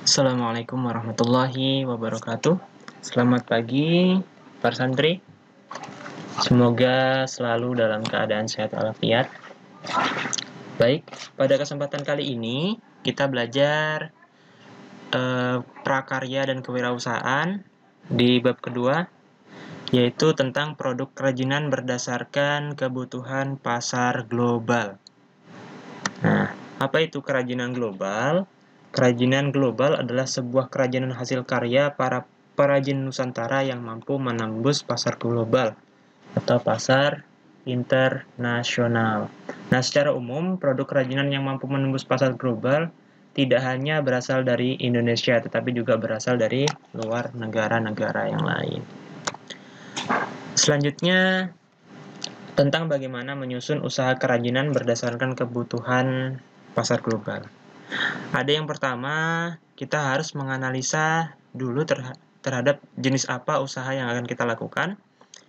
Assalamualaikum warahmatullahi wabarakatuh. Selamat pagi, para santri. Semoga selalu dalam keadaan sehat walafiat. Baik, pada kesempatan kali ini kita belajar prakarya dan kewirausahaan di bab kedua, yaitu tentang produk kerajinan berdasarkan kebutuhan pasar global. Nah, apa itu kerajinan global? Kerajinan global adalah sebuah kerajinan hasil karya para perajin Nusantara yang mampu menembus pasar global atau pasar internasional. Nah, secara umum, produk kerajinan yang mampu menembus pasar global tidak hanya berasal dari Indonesia, tetapi juga berasal dari luar negara-negara yang lain. Selanjutnya, tentang bagaimana menyusun usaha kerajinan berdasarkan kebutuhan pasar global. Ada yang pertama, kita harus menganalisa dulu terhadap jenis apa usaha yang akan kita lakukan,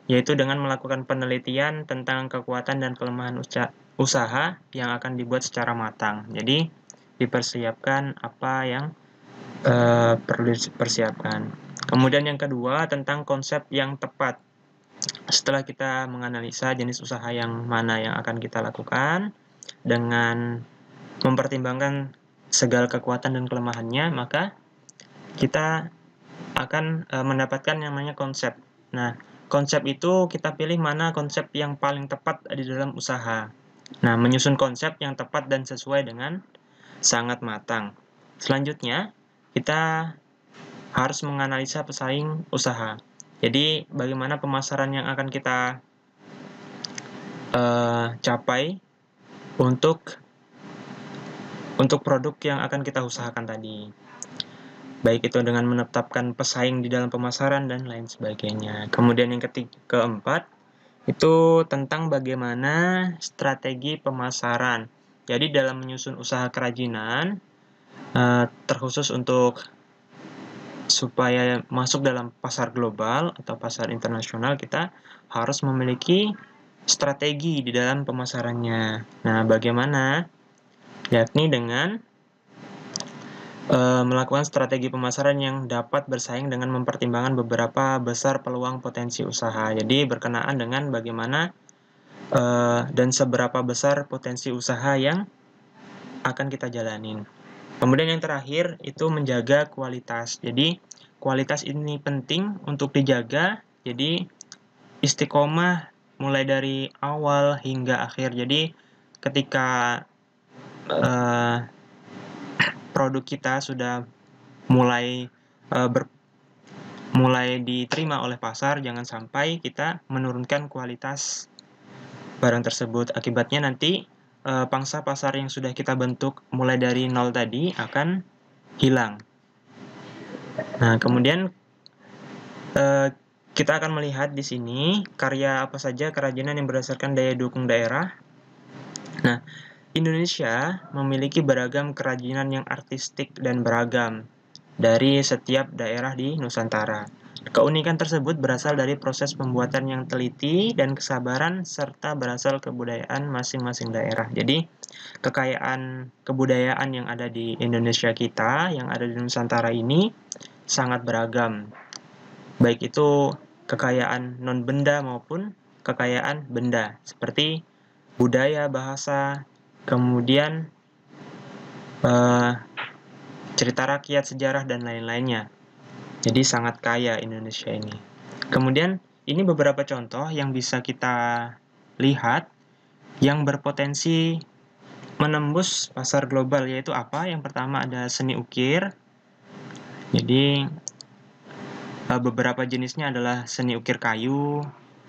yaitu dengan melakukan penelitian tentang kekuatan dan kelemahan usaha yang akan dibuat secara matang. Jadi, dipersiapkan apa yang perlu dipersiapkan. Kemudian yang kedua, tentang konsep yang tepat. Setelah kita menganalisa jenis usaha yang mana yang akan kita lakukan, dengan mempertimbangkan segala kekuatan dan kelemahannya, maka kita akan mendapatkan yang namanya konsep. Nah, konsep itu kita pilih mana konsep yang paling tepat di dalam usaha. Nah, menyusun konsep yang tepat dan sesuai dengan sangat matang. Selanjutnya, kita harus menganalisa pesaing usaha. Jadi, bagaimana pemasaran yang akan kita capai untuk produk yang akan kita usahakan tadi. Baik itu dengan menetapkan pesaing di dalam pemasaran dan lain sebagainya. Kemudian yang keempat, itu tentang bagaimana strategi pemasaran. Jadi dalam menyusun usaha kerajinan, terkhusus untuk supaya masuk dalam pasar global atau pasar internasional, kita harus memiliki strategi di dalam pemasarannya. Nah, bagaimana? Yakni dengan melakukan strategi pemasaran yang dapat bersaing dengan mempertimbangkan beberapa besar peluang potensi usaha. Jadi berkenaan dengan bagaimana dan seberapa besar potensi usaha yang akan kita jalanin. Kemudian yang terakhir itu menjaga kualitas. Jadi kualitas ini penting untuk dijaga. Jadi istiqomah mulai dari awal hingga akhir. Jadi ketika produk kita sudah mulai diterima oleh pasar, jangan sampai kita menurunkan kualitas barang tersebut. Akibatnya nanti pangsa pasar yang sudah kita bentuk mulai dari nol tadi akan hilang. Nah, kemudian kita akan melihat di sini karya apa saja kerajinan yang berdasarkan daya dukung daerah. Nah, Indonesia memiliki beragam kerajinan yang artistik dan beragam dari setiap daerah di Nusantara. Keunikan tersebut berasal dari proses pembuatan yang teliti dan kesabaran serta berasal kebudayaan masing-masing daerah. Jadi, kekayaan kebudayaan yang ada di Indonesia kita, yang ada di Nusantara ini sangat beragam. Baik itu kekayaan non-benda maupun kekayaan benda, seperti budaya, bahasa, kemudian cerita rakyat, sejarah, dan lain-lainnya. Jadi sangat kaya Indonesia ini. Kemudian ini beberapa contoh yang bisa kita lihat yang berpotensi menembus pasar global, yaitu apa? Yang pertama ada seni ukir. Jadi beberapa jenisnya adalah seni ukir kayu,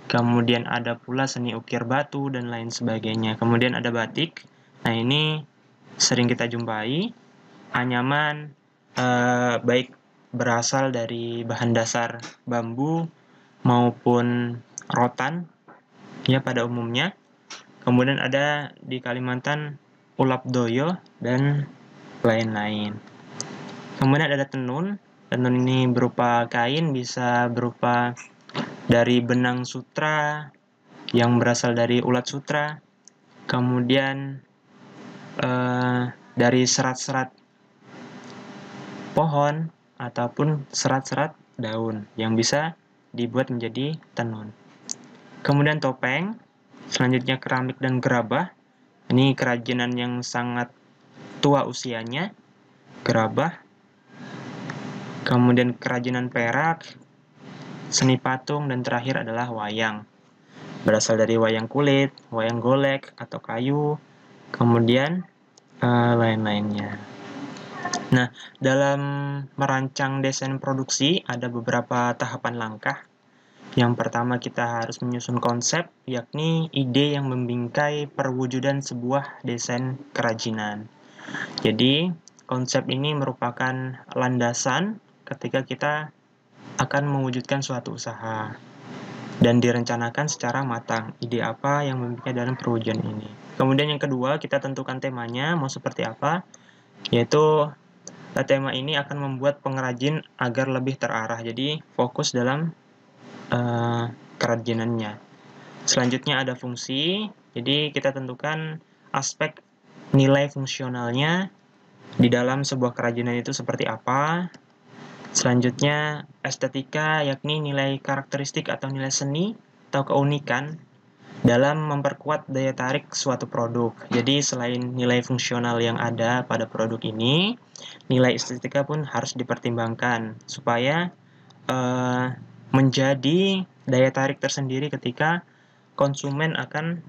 kemudian ada pula seni ukir batu dan lain sebagainya. Kemudian ada batik. Nah, ini sering kita jumpai. Anyaman baik berasal dari bahan dasar bambu maupun rotan ya pada umumnya. Kemudian ada di Kalimantan ulap doyo dan lain-lain. Kemudian ada tenun. Tenun ini berupa kain, bisa berupa dari benang sutra yang berasal dari ulat sutra. Kemudian dari serat-serat pohon ataupun serat-serat daun yang bisa dibuat menjadi tenun. Kemudian topeng, selanjutnya keramik dan gerabah. Ini kerajinan yang sangat tua usianya, gerabah. Kemudian kerajinan perak, seni patung, dan terakhir adalah wayang. Berasal dari wayang kulit, wayang golek atau kayu, kemudian lain-lainnya. Nah, dalam merancang desain produksi ada beberapa tahapan langkah. Yang pertama kita harus menyusun konsep, yakni ide yang membingkai perwujudan sebuah desain kerajinan. Jadi, konsep ini merupakan landasan ketika kita akan mewujudkan suatu usaha dan direncanakan secara matang ide apa yang membingkai dalam perwujudan ini. Kemudian yang kedua, kita tentukan temanya mau seperti apa, yaitu tema ini akan membuat pengrajin agar lebih terarah, jadi fokus dalam kerajinannya. Selanjutnya ada fungsi, jadi kita tentukan aspek nilai fungsionalnya di dalam sebuah kerajinan itu seperti apa. Selanjutnya estetika, yakni nilai karakteristik atau nilai seni atau keunikan dalam memperkuat daya tarik suatu produk. Jadi selain nilai fungsional yang ada pada produk ini, nilai estetika pun harus dipertimbangkan supaya menjadi daya tarik tersendiri ketika konsumen akan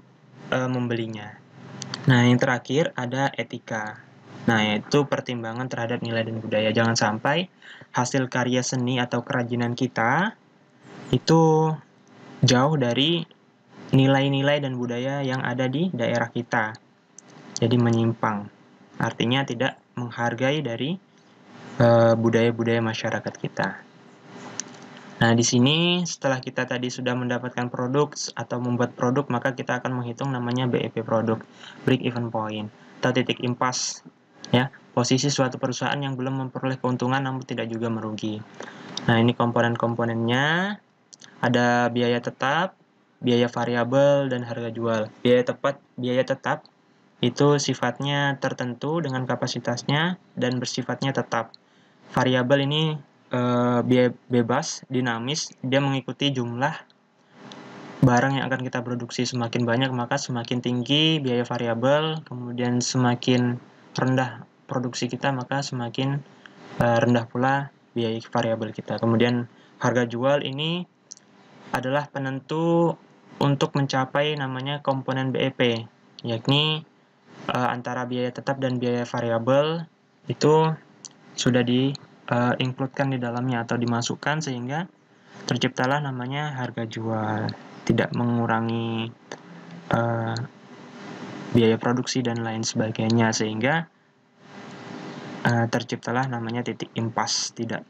membelinya. Nah, yang terakhir ada etika. Nah, yaitu pertimbangan terhadap nilai dan budaya. Jangan sampai hasil karya seni atau kerajinan kita itu jauh dari nilai-nilai dan budaya yang ada di daerah kita. Jadi menyimpang. Artinya tidak menghargai dari budaya-budaya masyarakat kita. Nah, di sini setelah kita tadi sudah mendapatkan produk atau membuat produk, maka kita akan menghitung namanya BEP produk, break even point, atau titik impas, ya, posisi suatu perusahaan yang belum memperoleh keuntungan namun tidak juga merugi. Nah, ini komponen-komponennya, ada biaya tetap, biaya variabel, dan harga jual. Biaya tetap itu sifatnya tertentu dengan kapasitasnya dan bersifatnya tetap. Variabel ini biaya bebas, dinamis, dia mengikuti jumlah barang yang akan kita produksi. Semakin banyak maka semakin tinggi biaya variabel, kemudian semakin rendah produksi kita maka semakin rendah pula biaya variabel kita. Kemudian harga jual ini adalah penentu untuk mencapai namanya komponen BEP, yakni antara biaya tetap dan biaya variabel itu sudah include-kan di dalamnya atau dimasukkan sehingga terciptalah namanya harga jual, tidak mengurangi biaya produksi dan lain sebagainya, sehingga terciptalah namanya titik impas, tidak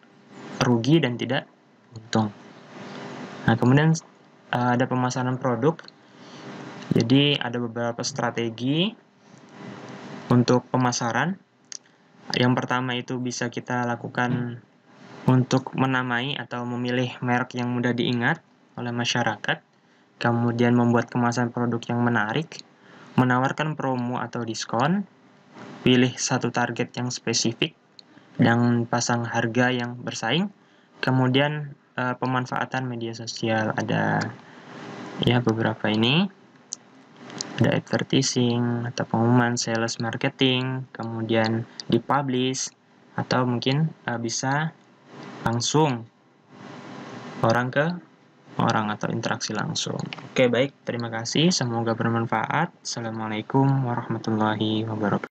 rugi dan tidak untung. Nah, kemudian ada pemasaran produk. Jadi ada beberapa strategi untuk pemasaran. Yang pertama itu bisa kita lakukan untuk menamai atau memilih merek yang mudah diingat oleh masyarakat, kemudian membuat kemasan produk yang menarik, menawarkan promo atau diskon, pilih satu target yang spesifik, dan pasang harga yang bersaing, kemudian pemanfaatan media sosial. Ada ya beberapa ini, ada advertising atau pengumuman, sales marketing, kemudian dipublish, atau mungkin bisa langsung orang ke orang atau interaksi langsung. Oke, baik, terima kasih, semoga bermanfaat. Assalamualaikum warahmatullahi wabarakatuh.